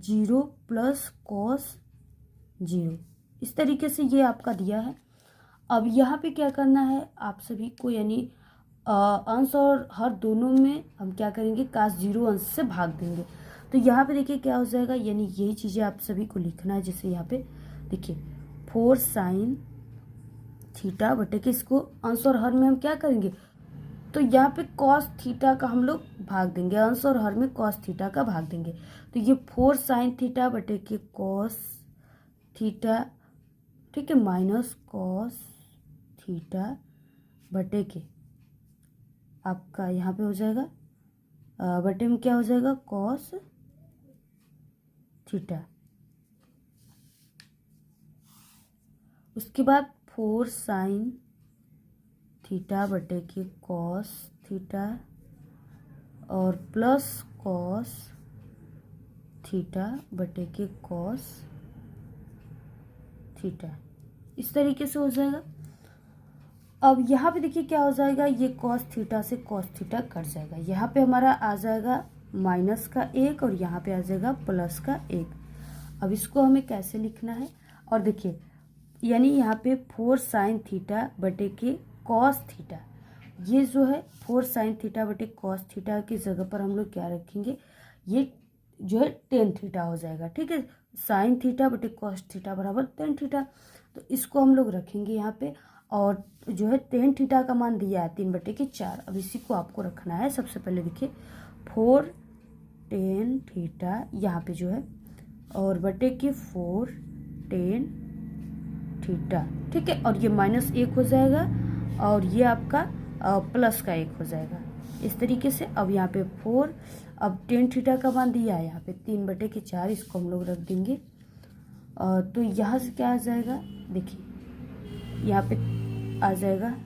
0 प्लस कॉस 0, इस तरीके से ये आपका दिया है। अब यहाँ पे क्या करना है आप सभी को, यानी अंश और हर दोनों में हम क्या करेंगे, काश 0 अंश से भाग देंगे। तो यहाँ पे देखिए क्या हो जाएगा, यानी यही चीज़ें आप सभी को लिखना है। जैसे यहाँ पे देखिए 4 साइन थीटा बटे के इसको अंश और हर में हम क्या करेंगे, तो यहाँ पे कॉस थीटा का हम लोग भाग देंगे, अंश और हर में कॉस थीटा का भाग देंगे। तो ये 4 साइन थीटा बटे के कॉस थीटा, ठीक है, माइनस कॉस थीटा बटे के आपका यहाँ पे हो जाएगा बटे में क्या हो जाएगा, कॉस थीटा। उसके बाद 4 साइन थीटा बटे के कॉस थीटा और प्लस कॉस थीटा बटे के कॉस थीटा, इस तरीके से हो जाएगा। अब यहाँ पे देखिए क्या हो जाएगा, ये कॉस थीटा से कॉस थीटा कट जाएगा। यहाँ पे हमारा आ जाएगा माइनस का 1 और यहाँ पे आ जाएगा प्लस का 1। अब इसको हमें कैसे लिखना है, और देखिए यानी यहाँ पे 4 साइन थीटा बटे के कॉस थीटा, ये जो है 4 साइन थीटा बटे कॉस थीटा की जगह पर हम लोग क्या रखेंगे, ये जो है टेन थीटा हो जाएगा, ठीक है। साइन थीटा बटे कॉस थीटा बराबर टेन थीटा, तो इसको हम लोग रखेंगे यहाँ पे। और जो है टेन थीटा का मान दिया है 3/4। अब इसी को आपको रखना है। सबसे पहले देखिए 4 टेन थीटा यहाँ पे जो है और बटे के 4 टेन थीटा, ठीक है। और ये -1 हो जाएगा और ये आपका प्लस का 1 हो जाएगा, इस तरीके से। अब यहाँ पे 4, अब टेन थीटा का मान दिया है यहाँ पे 3/4, इसको हम लोग रख देंगे। तो यहाँ से क्या आ जाएगा, देखिए यहाँ पे आ जाएगा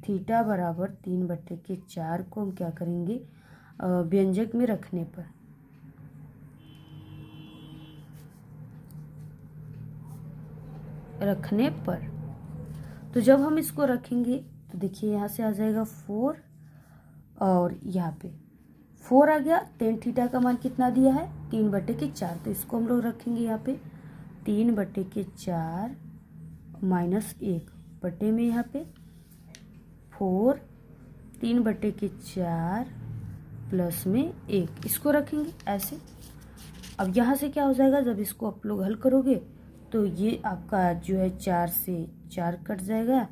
थीटा बराबर 3/4 को हम क्या करेंगे, व्यंजक में रखने पर तो जब हम इसको रखेंगे तो देखिए यहाँ से आ जाएगा 4 और यहाँ पे 4 आ गया। टेन थीटा का मान कितना दिया है 3/4, तो इसको हम लोग रखेंगे यहाँ पे 3/4 माइनस 1 बटे में यहाँ पे 4 3/4 प्लस में 1 इसको रखेंगे ऐसे। अब यहाँ से क्या हो जाएगा, जब इसको आप लोग हल करोगे तो ये आपका जो है 4 से 4 कट जाएगा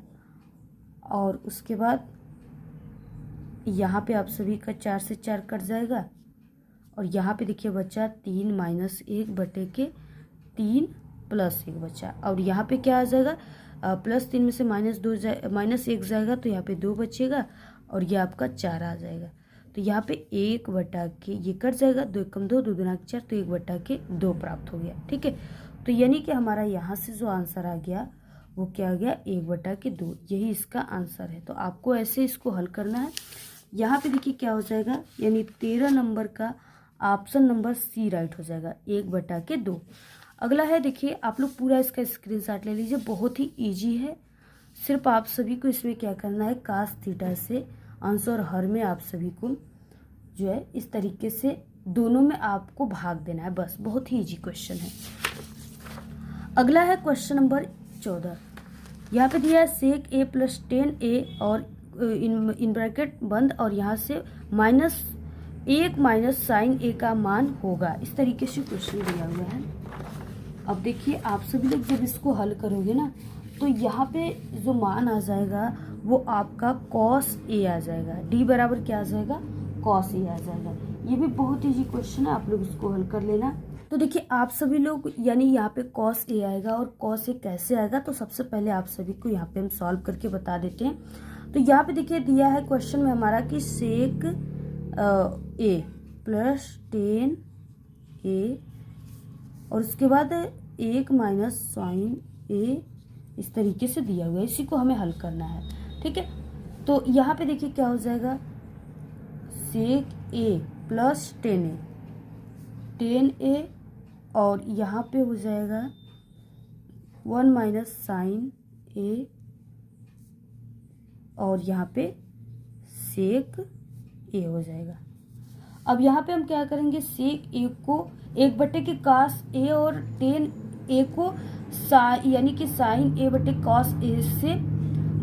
और उसके बाद यहाँ पे आप सभी का 4 से 4 कट जाएगा और यहाँ पे देखिए बचा 3 माइनस 1 बटे के 3 प्लस 1 बचा। और यहाँ पे क्या आ जाएगा, +3 में से -1 जाएगा तो यहाँ पे 2 बचेगा और ये आपका 4 आ जाएगा। तो यहाँ पे 1 बटा के ये कट जाएगा, 2 एकम 2, 2 दूना 4, तो 1 बटा के 2 प्राप्त हो गया। ठीक है, तो यानी कि हमारा यहाँ से जो आंसर आ गया वो क्या आ गया 1 बटा के 2, यही इसका आंसर है। तो आपको ऐसे इसको हल करना है। यहाँ पे देखिए क्या हो जाएगा, यानी 13 नंबर का ऑप्शन नंबर सी राइट हो जाएगा 1 बटा के 2। अगला है, देखिए आप लोग पूरा इसका स्क्रीनशॉट ले लीजिए, बहुत ही इजी है। सिर्फ आप सभी को इसमें क्या करना है, cos थीटा से अंश और हर में आप सभी को जो है इस तरीके से दोनों में आपको भाग देना है, बस बहुत ही इजी क्वेश्चन है। अगला है क्वेश्चन नंबर 14। यहाँ पे दिया है sec a + 10a और इन ब्रैकेट बंद और यहाँ से -1 माइनस sin a का मान होगा, इस तरीके से क्वेश्चन दिया हुआ है। अब देखिए आप सभी लोग जब इसको हल करोगे ना तो यहाँ पे जो मान आ जाएगा वो आपका cos a आ जाएगा, d बराबर क्या आ जाएगा cos a आ जाएगा। ये भी बहुत इजी क्वेश्चन है, आप लोग इसको हल कर लेना। तो देखिए आप सभी लोग यानी यहाँ पे cos a आएगा और cos a कैसे आएगा, तो सबसे पहले आप सभी को यहाँ पे हम सॉल्व करके बता देते हैं। तो यहाँ पे देखिए दिया है क्वेश्चन में हमारा कि sec a + 10a और उसके बाद 1 माइनस sin a, इस तरीके से दिया हुआ है, इसी को हमें हल करना है। ठीक है, तो यहाँ पे देखिए क्या हो जाएगा, sec a + 10a और यहाँ पे हो जाएगा 1 माइनस sin a और यहाँ पे sec a हो जाएगा। अब यहाँ पे हम क्या करेंगे, sec a को 1 बटे के cos a और 10a को यानी कि sin a बटे cos a से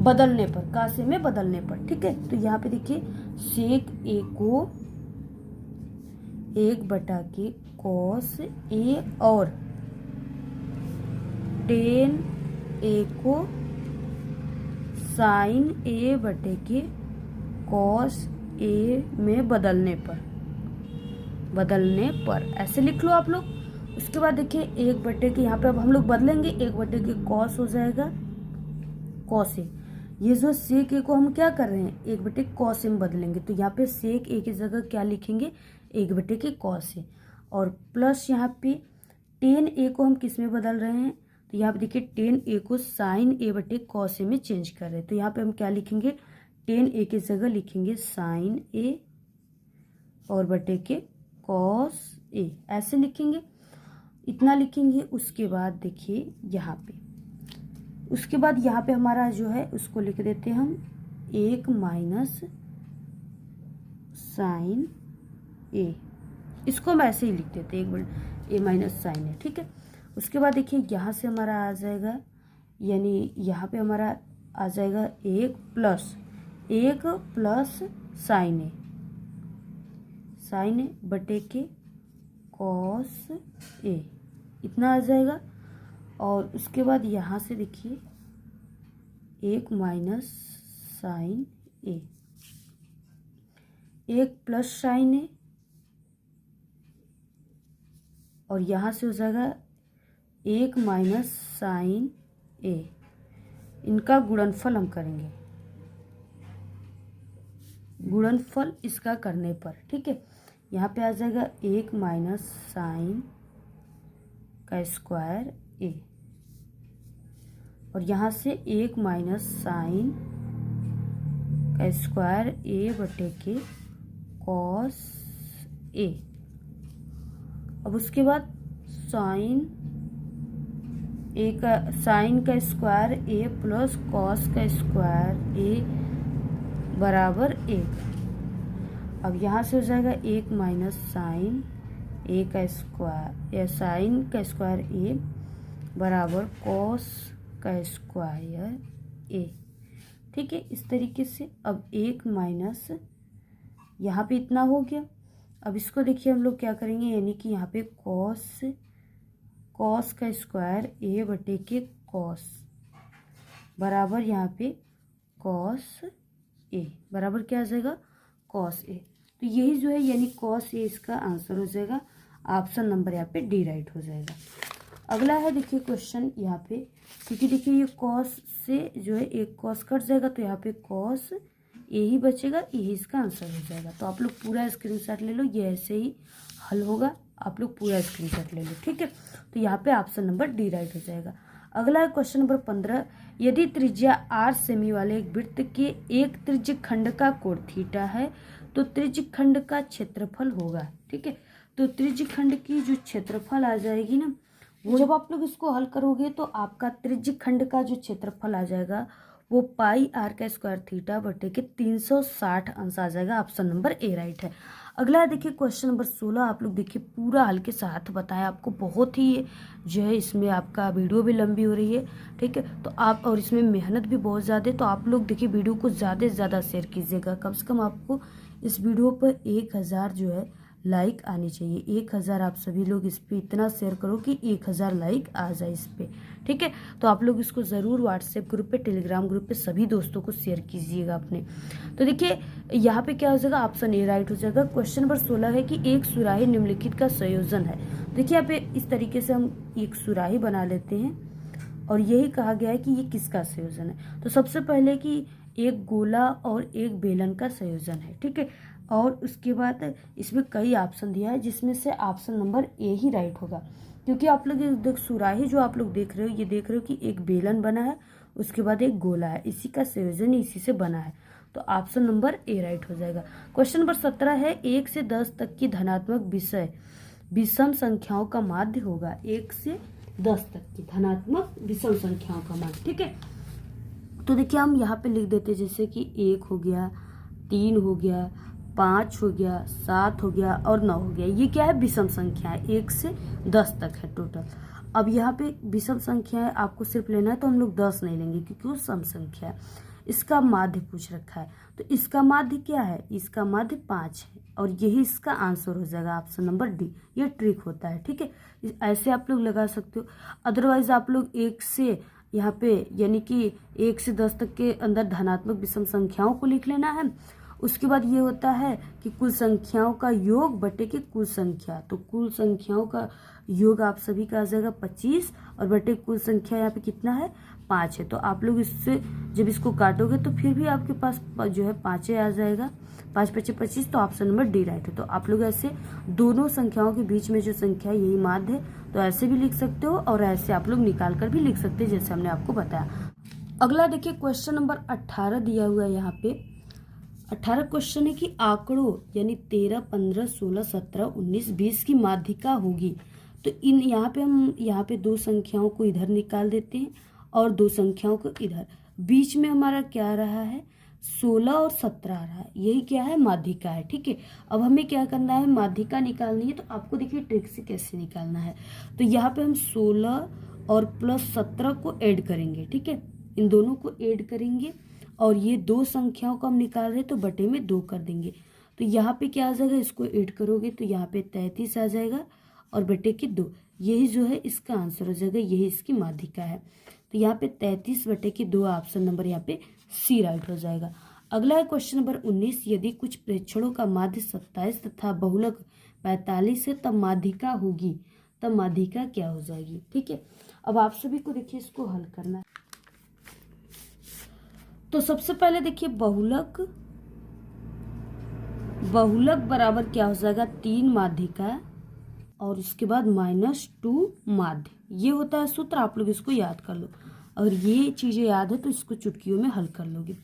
बदलने पर, cos a में बदलने पर। ठीक है, तो यहाँ पे देखिए sec a को 1 बटा के cos a और 10a को sin a बटे के cos a में बदलने पर ऐसे लिख लो आप लोग। उसके बाद देखिए 1 बटे के यहाँ पे अब हम लोग बदलेंगे, 1 बटे के cos हो जाएगा cos a। ये जो sec a को हम क्या कर रहे हैं 1 बटे cos a में बदलेंगे, तो यहाँ पे sec a की जगह क्या लिखेंगे 1 बटे के cos a और प्लस यहाँ पे 10a को हम किस में बदल रहे हैं, तो यहाँ पे देखिए 10a को sin a बटे cos a में चेंज कर रहे हैं। तो यहाँ पे हम क्या लिखेंगे 10a की जगह लिखेंगे sin a और बटे के cos a, ऐसे लिखेंगे, इतना लिखेंगे। उसके बाद देखिए यहाँ पे, उसके बाद यहाँ पे हमारा जो है उसको लिख देते हैं हम 1 माइनस sin a, इसको हम ऐसे ही लिख देते हैं 1 माइनस sin a। ठीक है, उसके बाद देखिए यहाँ से हमारा आ जाएगा, यानी यहाँ पे हमारा आ जाएगा 1 प्लस sin a बटे के cos a, इतना आ जाएगा। और उसके बाद यहाँ से देखिए 1 minus sin a, 1 plus sin a और यहाँ से हो जाएगा 1 माइनस sin a, इनका गुणनफल हम करेंगे, गुणनफल इसका करने पर। ठीक है, यहाँ पे आ जाएगा 1 माइनस sin का स्क्वायर a और यहाँ से 1 माइनस sin का स्क्वायर a बटे के cos a। अब उसके बाद sin का स्क्वायर a प्लस cos का स्क्वायर a बराबर 1। अब यहाँ से हो जाएगा 1 माइनस साइन ए का स्क्वायर या साइन का स्क्वायर ए बराबर कॉस का स्क्वायर ए। ठीक है, इस तरीके से अब 1 माइनस यहाँ पे इतना हो गया। अब इसको देखिए हम लोग क्या करेंगे, यानी कि यहाँ पे कॉस का स्क्वायर ए बटे के कॉस बराबर यहाँ पे कॉस ए बराबर क्या आ जाएगा, कॉस ए। तो यही जो है यानी कॉस ए इसका आंसर हो जाएगा। ऑप्शन नंबर यहाँ पे डी राइट हो जाएगा। अगला है देखिए क्वेश्चन यहाँ पे, क्योंकि देखिए ये कॉस से जो है एक कॉस कट जाएगा तो यहाँ पे कॉस ए ही बचेगा, यही इसका आंसर हो जाएगा। तो आप लोग पूरा स्क्रीनशॉट ले लो, ये ऐसे ही हल होगा, आप लोग पूरा स्क्रीनशॉट ले लो। ठीक है, तो यहाँ पे ऑप्शन नंबर डी राइट हो जाएगा। अगला है क्वेश्चन नंबर 15, यदि त्रिज्या 8 सेमी वाले एक वृत्त के एक त्रिज्य खंड का कोण थीटा है तो त्रिज्य खंड का क्षेत्रफल होगा। ठीक है, तो त्रिज्य खंड की जो क्षेत्रफल आ जाएगी ना, वो जब आप लोग इसको हल करोगे तो आपका त्रिज्य खंड का जो क्षेत्रफल आ जाएगा वो पाई आर का स्क्वायर थीटा बटे के 360 अंश आ जाएगा। ऑप्शन नंबर ए राइट है। अगला देखिए क्वेश्चन नंबर 16, आप लोग देखिए पूरा हल के साथ बताया आपको, बहुत ही जो है इसमें आपका वीडियो भी लंबी हो रही है। ठीक है, तो आप और इसमें मेहनत भी बहुत ज़्यादा है, तो आप लोग देखिए वीडियो को ज़्यादा से ज़्यादा शेयर कीजिएगा। कम से कम आपको इस वीडियो पर 1000 जो है लाइक आनी चाहिए। 1000 आप सभी लोग इस पर इतना शेयर करो कि 1000 लाइक आ जाए इस पर। ठीक है, तो आप लोग इसको ज़रूर व्हाट्सएप ग्रुप पे, टेलीग्राम ग्रुप पे सभी दोस्तों को शेयर कीजिएगा अपने। तो देखिए यहाँ पे क्या हो जाएगा, ऑप्शन ए राइट हो जाएगा। क्वेश्चन नंबर 16 है कि एक सुराही निम्नलिखित का संयोजन है। देखिए यहाँ पे इस तरीके से हम एक सुराही बना लेते हैं और यही कहा गया है कि ये किसका संयोजन है। तो सबसे पहले कि एक गोला और एक बेलन का संयोजन है। ठीक है, और उसके बाद इसमें कई ऑप्शन दिया है जिसमें से option number A he right होगा, क्योंकि आप लोग देख सुराही जो आप लोग देख रहे हो, ये देख रहे हो कि एक बेलन बना है, उसके बाद एक गोला है, इसी का संयोजन इसी से बना है। तो ऑप्शन नंबर ए राइट हो जाएगा। क्वेश्चन नंबर 17 है 1 से 10 तक की धनात्मक विषय विषम संख्याओं का माध्य होगा। 1 से 10 तक की धनात्मक विषम संख्याओं का माध्य। ठीक है, तो देखिए हम यहाँ पे लिख देते जैसे कि 1 हो गया, 3 हो गया, 5 हो गया, 7 हो गया और 9 हो गया। ये क्या है, विषम संख्या है, 1 से 10 तक है टोटल। अब यहाँ पे विषम संख्या है, आपको सिर्फ लेना है तो हम लोग 10 नहीं लेंगे क्योंकि वो सम संख्या है। इसका माध्य पूछ रखा है, तो इसका माध्य क्या है, इसका माध्य 5 है और यही इसका आंसर हो जाएगा ऑप्शन नंबर डी। ये ट्रिक होता है। ठीक है, ऐसे आप लोग लगा सकते हो। अदरवाइज आप लोग 1 से यहाँ पे यानी कि 1 से 10 तक के अंदर धनात्मक विषम संख्याओं को लिख लेना है। उसके बाद ये होता है कि कुल संख्याओं का योग बटे के कुल संख्या, तो कुल संख्याओं का योग आप सभी का आ जाएगा 25 और बटे कुल संख्या यहाँ पे कितना है, 5 है। तो आप लोग इससे जब इसको काटोगे तो फिर भी आपके पास जो है 5 आ जाएगा, 5 × 5 = 25। तो ऑप्शन नंबर डी राइट है। तो आप लोग ऐसे दोनों संख्याओं के बीच में जो संख्या है यही माध्य है, तो ऐसे भी लिख सकते हो और ऐसे आप लोग निकाल कर भी लिख सकते हैं जैसे हमने आपको बताया। अगला देखिए क्वेश्चन नंबर 18 दिया हुआ है। यहाँ पे 18 क्वेश्चन है कि आंकड़ों यानी 13, 15, 16, 17, 19, 20 की माध्यिका होगी। तो इन यहाँ पे 2 संख्याओं को इधर निकाल देते हैं और 2 संख्याओं को इधर। बीच में हमारा क्या आ रहा है, 16 और 17 आ रहा है, यही क्या है, माध्यिका है। ठीक है, अब हमें क्या करना है, माध्यिका निकालनी है। तो आपको देखिए ट्रिक से कैसे निकालना है। तो यहाँ पे हम 16 और प्लस 17 को ऐड करेंगे। ठीक है, इन दोनों को ऐड करेंगे और ये 2 संख्याओं को हम निकाल रहे हैं तो बटे में 2 कर देंगे। तो यहाँ पे क्या आ जाएगा, इसको ऐड करोगे तो यहाँ पे 33 आ जाएगा और बटे के 2, यही जो है इसका आंसर हो जाएगा, यही इसकी माध्यिका है। तो यहाँ पे 33 बटे के 2 ऑप्शन नंबर यहाँ पे सी राइट हो जाएगा। अगला है क्वेश्चन नंबर 19, यदि कुछ प्रेक्षणों का माध्य 27 तथा बहुलक 45 है तब माध्यिका होगी, तब माध्यिका क्या हो जाएगी। ठीक है, अब आप सभी को देखिए इसको हल करना है। तो सबसे पहले देखिए बहुलक बराबर क्या हो जाएगा, 3 माध्यिका और उसके बाद -2 माध्य। ये होता है सूत्र, आप लोग इसको याद कर लो। अगर ये चीजें याद है तो इसको चुटकियों में हल कर लोगे।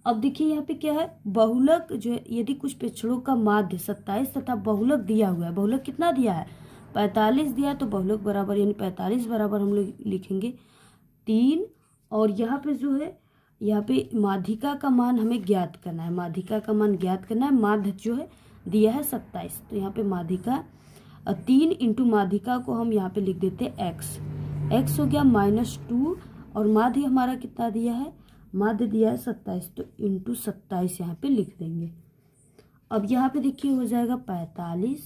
अब देखिए यहाँ पे क्या है, बहुलक जो है यदि कुछ प्रेक्षणों का माध्य 27 तथा बहुलक दिया हुआ है, बहुलक कितना दिया है, 45 दिया है, तो बहुलक बराबर यानी 45 बराबर हम लोग लिखेंगे 3 और यहाँ पे जो है यहाँ पे माध्यिका का मान हमें ज्ञात करना है, माध्यिका का मान ज्ञात करना है। माध्य जो है दिया है 27, तो यहाँ पे माध्यिका 3 इंटू माध्यिका को हम यहाँ पे लिख देते हैं x हो गया -2 और माध्य हमारा कितना दिया है, माध्य दिया है 27, तो इंटू 27 यहाँ पे लिख देंगे। अब यहाँ पे देखिए हो जाएगा 45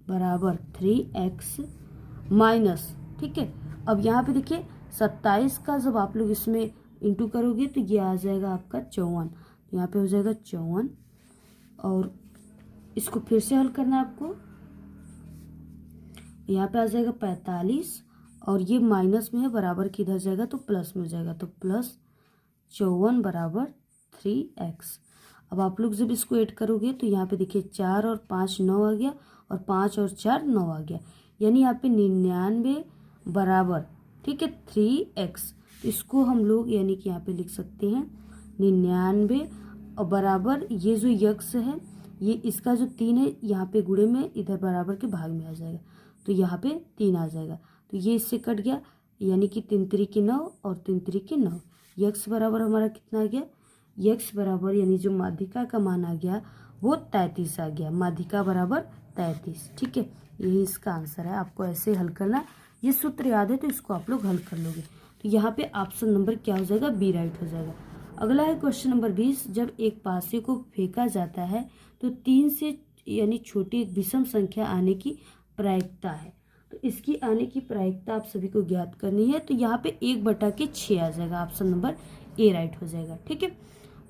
बराबर 3x माइनस, ठीक है। अब यहाँ पे देखिए 27 का जब आप लोग इसमें इंटू करोगे तो ये आ जाएगा आपका 54, तो यहाँ पे हो जाएगा 54 और इसको फिर से हल करना है आपको। यहाँ पे आ जाएगा 45 और ये माइनस में है, बराबर किधर जाएगा तो प्लस में जाएगा, तो प्लस 54 बराबर 3x। अब आप लोग जब इसको ऐड करोगे तो यहाँ पे देखिए 4 और 5 9 आ गया और 5 और 4 9 आ गया, यानी यहाँ पे 99 बराबर, ठीक है, 3x। इसको हम लोग यानी कि यहाँ पे लिख सकते हैं 99 और बराबर ये जो यक्स है ये इसका जो 3 है यहाँ पे गुणे में इधर बराबर के भाग में आ जाएगा, तो यहाँ पे 3 आ जाएगा, तो ये इससे कट गया, यानी कि 3 3 9 और 3 3 9। यक्स बराबर हमारा कितना आ गया, यक्स बराबर यानी जो माध्यिका का मान आ गया वो 33 आ गया, माध्यिका बराबर 33, ठीक है। यही इसका आंसर है, आपको ऐसे हल करना, ये सूत्र याद है तो इसको आप लोग हल कर लोगे। तो यहाँ पे ऑप्शन नंबर क्या हो जाएगा, बी राइट हो जाएगा। अगला है क्वेश्चन नंबर 20, जब एक पासे को फेंका जाता है तो 3 से यानी छोटी एक विषम संख्या आने की प्रायिकता है, तो इसकी आने की प्रायिकता आप सभी को ज्ञात करनी है। तो यहाँ पे 1/6 आ जाएगा, ऑप्शन नंबर ए राइट हो जाएगा, ठीक है।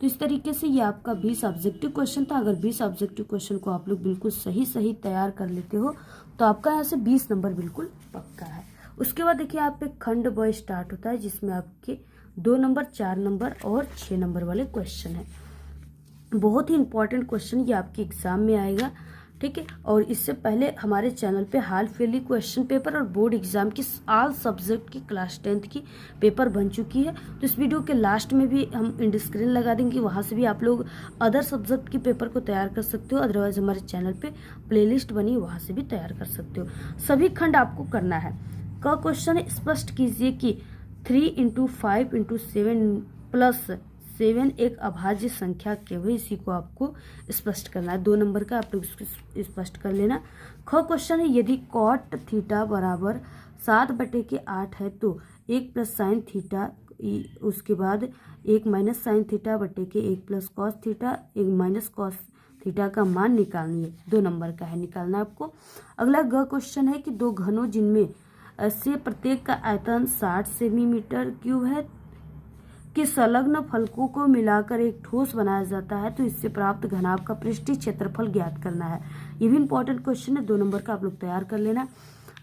तो इस तरीके से ये आपका 20 ऑब्जेक्टिव क्वेश्चन था। अगर 20 ऑब्जेक्टिव क्वेश्चन को आप लोग बिल्कुल सही तैयार कर लेते हो तो आपका यहाँ से 20 नंबर बिल्कुल पक्का है। उसके बाद देखिए आप पे खंड ब स्टार्ट होता है, जिसमें आपके 2 नंबर 4 नंबर और 6 नंबर वाले क्वेश्चन है। बहुत ही इंपॉर्टेंट क्वेश्चन ये आपके एग्जाम में आएगा, ठीक है। और इससे पहले हमारे चैनल पे हाल फिलहाल क्वेश्चन पेपर और बोर्ड एग्जाम की ऑल सब्जेक्ट की क्लास 10th की पेपर बन चुकी है। तो इस वीडियो के लास्ट में भी हम इंड स्क्रीन लगा देंगे, वहाँ से भी आप लोग अदर सब्जेक्ट की पेपर को तैयार कर सकते हो। अदरवाइज हमारे चैनल पे प्लेलिस्ट बनी, वहाँ से भी तैयार कर सकते हो। सभी खंड आपको करना है। का क्वेश्चन स्पष्ट कीजिए कि 3 × 5 × 7 + 7 एक अभाज्य संख्या क्यों है, इसी को आपको स्पष्ट करना है। 2 नंबर का आप लोग इसको स्पष्ट कर लेना। ख क्वेश्चन है, यदि कॉट थीटा बराबर 7/8 है तो 1 + sin थीटा, उसके बाद 1 - sin थीटा बटे के 1 + cos थीटा 1 - cos थीटा का मान निकालनी है। 2 नंबर का है, निकालना आपको। अगला ग क्वेश्चन है कि 2 घनों जिनमें से प्रत्येक का आयतन 60 सेंटीमीटर क्यूब है कि संलग्न फलकों को मिलाकर एक ठोस बनाया जाता है, तो इससे प्राप्त घनाभ का पृष्ठीय क्षेत्रफल ज्ञात करना है। ये भी इंपॉर्टेंट क्वेश्चन है, 2 नंबर का आप लोग तैयार कर लेना।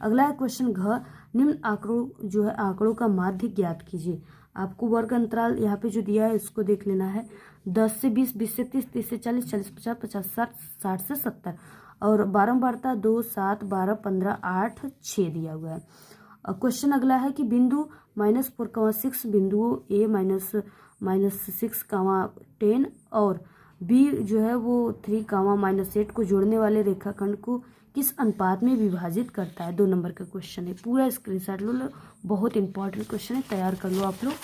अगला है क्वेश्चन घ, निम्न आंकड़ों जो है आंकड़ों का माध्य ज्ञात कीजिए। आपको वर्ग अंतराल यहाँ पे जो दिया है इसको देख लेना है। 10 से 20, 20 से 30, 30 से 40, 40 से 50, 50 से 60, 60 से 70 और बारंबारता 2, 7, 12, 15, 8, 6 दिया हुआ है। क्वेश्चन अगला है कि बिंदु -4,6 बिंदुओं A -6, 10 और B जो है वो 3, -8 को जोड़ने वाले रेखाखंड को किस अनुपात में विभाजित करता है। 2 नंबर का क्वेश्चन है, पूरा स्क्रीनशॉट लो, बहुत इंपॉर्टेंट क्वेश्चन है, तैयार कर लो आप लोग।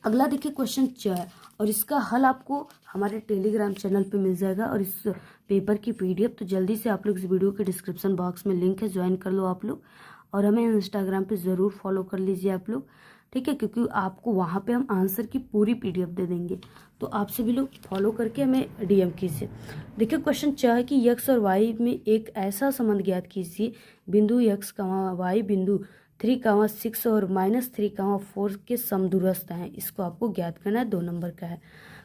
अगला देखिए क्वेश्चन 4 और इसका हल आपको हमारे टेलीग्राम चैनल पे मिल जाएगा और इस पेपर की PDF तो जल्दी से आप लोग इस वीडियो के डिस्क्रिप्शन बॉक्स में लिंक है, ज्वाइन कर लो आप लोग। और हमें इंस्टाग्राम पे ज़रूर फॉलो कर लीजिए आप लोग, ठीक है, क्योंकि आपको वहाँ पे हम आंसर की पूरी PDF दे देंगे, तो आप सभी लोग फॉलो करके हमें DM कीजिए। देखिए क्वेश्चन 4 कि x और y में एक ऐसा संबंध ज्ञात कीजिए, बिंदु x, y बिंदु 3, 6 और -3, 4 के समदूरस्थ हैं। इसको आपको ज्ञात करना है, 2 नंबर का है।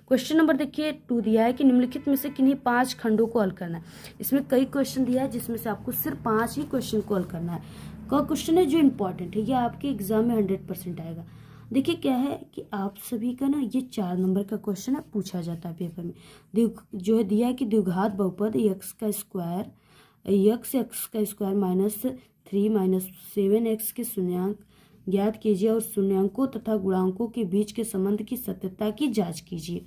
क्वेश्चन नंबर देखिए 2 दिया है कि निम्नलिखित में से किन्हीं 5 खंडों को हल करना है। इसमें कई क्वेश्चन दिया है जिसमें से आपको सिर्फ 5 ही क्वेश्चन को हल करना है। का क्वेश्चन है जो इम्पोर्टेंट है, ये आपके एग्जाम में 100% आएगा। देखिए क्या है कि आप सभी का ना ये 4 नंबर का क्वेश्चन है, पूछा जाता है पेपर में। जो है दिया है कि द्विघात बहुपद x का स्क्वायर -3 - 7x के शून्यांक ज्ञात कीजिए और शून्यांकों तथा गुणांकों के बीच के संबंध की सत्यता की जांच कीजिए।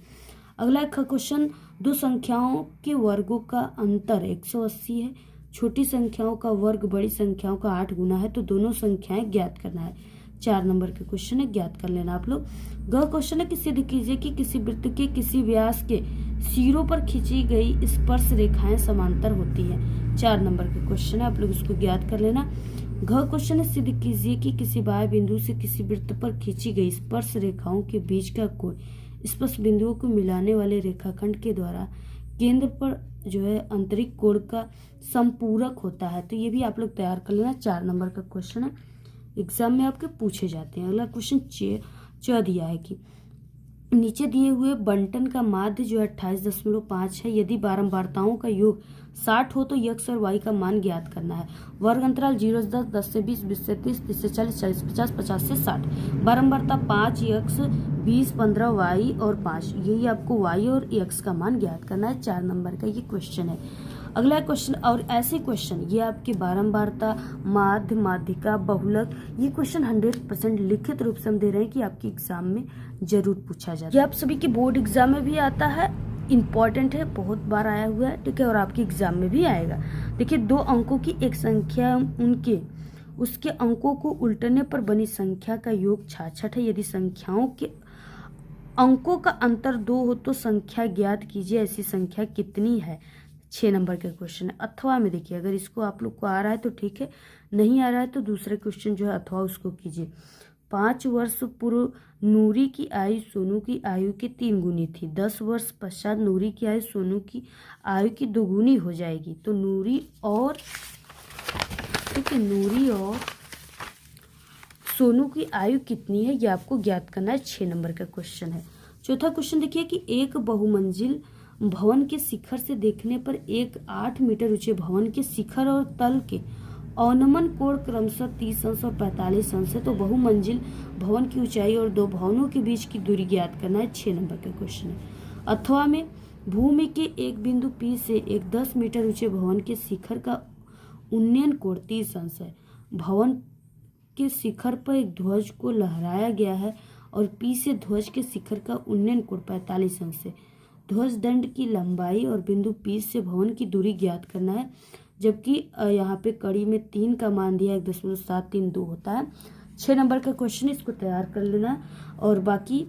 अगला क्वेश्चन, 2 संख्याओं के वर्गों का अंतर 180 है। छोटी संख्याओं का वर्ग बड़ी संख्याओं का 8 गुना है, तो दोनों संख्याएं ज्ञात करना है। 4 नंबर के क्वेश्चन है, ज्ञात कर लेना आप लोग। ग क्वेश्चन है कि सिद्ध कीजिए कि किसी वृत्त के किसी व्यास के सिरों पर खींची गई स्पर्श रेखाएं समांतर होती हैं। 4 नंबर के क्वेश्चन है, आप लोग इसको ज्ञात कर लेना। घ क्वेश्चन है सिद्ध कीजिए कि किसी बाह्य बिंदु से किसी वृत्त पर खींची गई स्पर्श रेखाओं के बीच का कोण स्पर्श बिंदुओं को मिलाने वाले रेखाखंड के द्वारा केंद्र पर जो है आंतरिक कोण का संपूरक होता है। तो ये भी आप लोग तैयार कर लेना। 4 नंबर का क्वेश्चन है, एग्जाम में आपके पूछे जाते हैं। अगला क्वेश्चन च दिया है कि नीचे दिए हुए बंटन का माध्य जो 28.5 है, यदि बारंबारताओं का योग 60 हो तो x और y का मान ज्ञात करना है। वर्ग अंतराल 0 से 10, 10 से 20, 20 से 30, 30 से 40, 40 से 50, 50 से 60। बारंबारता 5x, 20, 15 y और 5, यही आपको y और x का मान ज्ञात करना है। 4 नंबर का ये क्वेश्चन है। अगला क्वेश्चन, और ऐसे क्वेश्चन ये आपके बारंबारता, माध्य, माध्यिका, बहुलक, ये क्वेश्चन 100% लिखित रूप से हम दे रहे हैं कि आपके एग्जाम में जरूर पूछा जाता है। ये आप सभी के बोर्ड एग्जाम में भी आता है, इम्पॉर्टेंट है, बहुत बार आया हुआ है, ठीक है, और आपके एग्जाम में भी आएगा। देखिए, 2 अंकों की एक संख्या उसके अंकों को उल्टने पर बनी संख्या का योग 66 है। यदि संख्याओं के अंकों का अंतर 2 हो तो संख्या ज्ञात कीजिए, ऐसी संख्या कितनी है। 6 नंबर का क्वेश्चन है। अथवा में देखिए, अगर इसको आप लोग को आ रहा है तो ठीक है, नहीं आ रहा है तो दूसरे क्वेश्चन जो है अथवा उसको कीजिए। 5 वर्ष पूर्व नूरी की आयु सोनू की आयु के 3 गुनी थी। 10 वर्ष पश्चात नूरी की आयु सोनू की आयु की 2 गुनी हो जाएगी। तो नूरी और सोनू की आयु कितनी है, ये आपको ज्ञात करना है। 6 नंबर का क्वेश्चन है। चौथा क्वेश्चन देखिए कि एक बहुमंजिल भवन के शिखर से देखने पर एक 8 मीटर ऊंचे भवन के शिखर और तल के अवनमन कोण क्रमशः 30 अंश और 45 अंश है। तो बहुमंजिल भवन की ऊंचाई और 2 भवनों के बीच की दूरी ज्ञात करना है। 6 नंबर का क्वेश्चन है। अथवा में भूमि के एक बिंदु P से एक 10 मीटर ऊंचे भवन के शिखर का उन्नयन कोण 30 अंश है। भवन के शिखर पर एक ध्वज को लहराया गया है और P से ध्वज के शिखर का उन्नयन कोण 45 अंश है। ध्वज दंड की लंबाई और बिंदु P से भवन की दूरी ज्ञात करना है, जबकि यहाँ पे कड़ी में 3 का मान दिया 1.732 होता है। 6 नंबर का क्वेश्चन, इसको तैयार कर लेना। और बाकी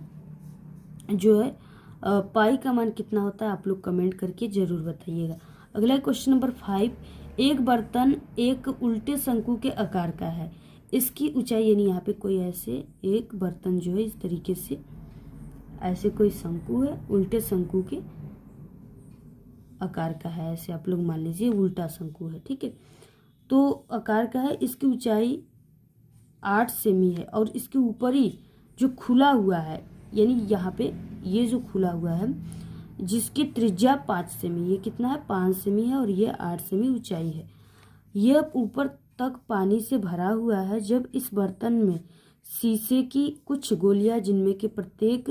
जो है पाई का मान कितना होता है आप लोग कमेंट करके जरूर बताइएगा। अगला क्वेश्चन नंबर 5, एक बर्तन एक उल्टे शंकु के आकार का है, इसकी ऊंचाई, यानी यहाँ पे कोई ऐसे एक बर्तन जो है इस तरीके से ऐसे कोई शंकु है, उल्टे शंकु के आकार का है, ऐसे आप लोग मान लीजिए उल्टा शंकु है, ठीक है, तो आकार का है, इसकी ऊंचाई 8 सेमी है और इसके ऊपर ही जो खुला हुआ है, यानी यहाँ पे ये जो खुला हुआ है जिसकी त्रिज्या 5 सेमी, ये कितना है 5 सेमी है और ये 8 सेमी ऊंचाई है। यह ऊपर तक पानी से भरा हुआ है। जब इस बर्तन में शीशे की कुछ गोलियां जिनमें के प्रत्येक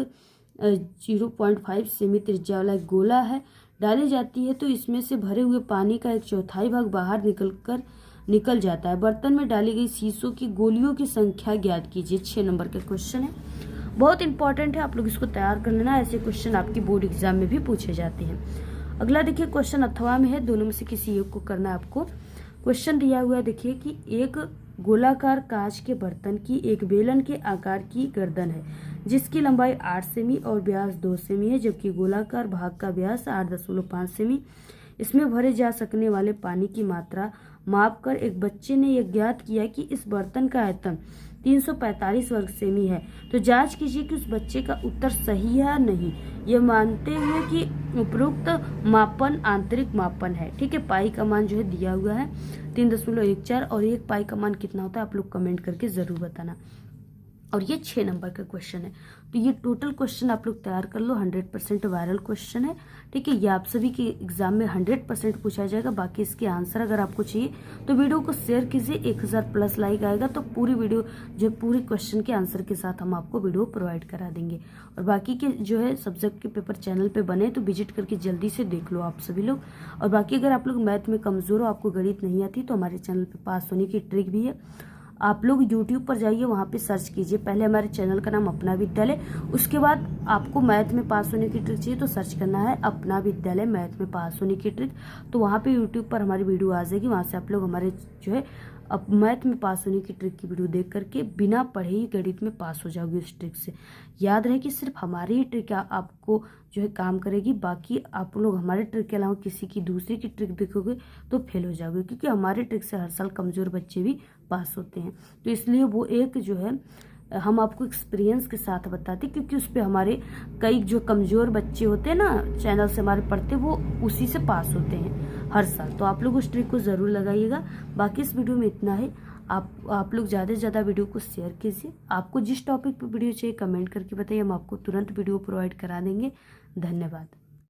0.5 सेमी त्रिज्या वाला एक गोला है डाली जाती है तो इसमें से भरे हुए पानी का 1/4 भाग बाहर निकल जाता है। बर्तन में डाली गई शीशों की गोलियों की संख्या ज्ञात कीजिए। 6 नंबर का क्वेश्चन है, बहुत इंपॉर्टेंट है, आप लोग इसको तैयार कर लेना। ऐसे क्वेश्चन आपकी बोर्ड एग्जाम में भी पूछे जाते हैं। अगला देखिए क्वेश्चन अथवा में है, दोनों में से किसी एक को करना है आपको। क्वेश्चन दिया हुआ है देखिए कि एक गोलाकार कांच के बर्तन की एक बेलन के आकार की गर्दन है जिसकी लंबाई 8 सेमी और व्यास 2 सेमी है, जबकि गोलाकार भाग का व्यास 8.5 सेमी। इसमें भरे जा सकने वाले पानी की मात्रा मापकर एक बच्चे ने यह ज्ञात किया कि इस बर्तन का आयतन 345 वर्ग सेमी है। तो जांच कीजिए कि उस बच्चे का उत्तर सही है या नहीं, यह मानते हुए कि उपरोक्त मापन आंतरिक मापन है। ठीक है, पाई का मान जो है दिया हुआ है 3.14 और 1 पाई का मान कितना होता है आप लोग कमेंट करके जरूर बताना। और ये 6 नंबर का क्वेश्चन है। तो ये टोटल क्वेश्चन आप लोग तैयार कर लो, 100% वायरल क्वेश्चन है। ठीक है, ये आप सभी के एग्जाम में 100% पूछा जाएगा। बाकी इसके आंसर अगर आपको चाहिए तो वीडियो को शेयर कीजिए, 1000 प्लस लाइक आएगा तो पूरी वीडियो जो पूरे क्वेश्चन के आंसर के साथ हम आपको वीडियो प्रोवाइड करा देंगे। और बाकी के जो है सब्जेक्ट के पेपर चैनल पे बने तो विजिट करके जल्दी से देख लो आप सभी लोग। और बाकी अगर आप लोग मैथ में कमजोर हो, आपको गणित नहीं आती, तो हमारे चैनल पे पास होने की ट्रिक भी है। आप लोग YouTube पर जाइए, वहाँ पे सर्च कीजिए, पहले हमारे चैनल का नाम अपना विद्यालय, उसके बाद आपको मैथ में पास होने की ट्रिक चाहिए तो सर्च करना है अपना विद्यालय मैथ में पास होने की ट्रिक। तो वहाँ पे YouTube पर हमारी वीडियो आ जाएगी, वहाँ से आप लोग हमारे जो है अब मैथ में पास होने की ट्रिक की वीडियो देख करके बिना पढ़े ही गणित में पास हो जाओगे इस ट्रिक से। याद रहे कि सिर्फ हमारी ही ट्रिक आपको जो है काम करेगी, बाकी आप लोग हमारे ट्रिक के अलावा किसी की दूसरी की ट्रिक देखोगे तो फेल हो जाओगे, क्योंकि हमारे ट्रिक से हर साल कमज़ोर बच्चे भी पास होते हैं। तो इसलिए वो एक जो है हम आपको एक्सपीरियंस के साथ बताते, क्योंकि उस पर हमारे कई जो कमज़ोर बच्चे होते हैं ना चैनल से हमारे पढ़ते, वो उसी से पास होते हैं हर साल। तो आप लोग उस ट्रिक को ज़रूर लगाइएगा। बाकी इस वीडियो में इतना है। आप लोग ज़्यादा से ज़्यादा वीडियो को शेयर कीजिए। आपको जिस टॉपिक पर वीडियो चाहिए कमेंट करके बताइए, हम आपको तुरंत वीडियो प्रोवाइड करा देंगे। धन्यवाद।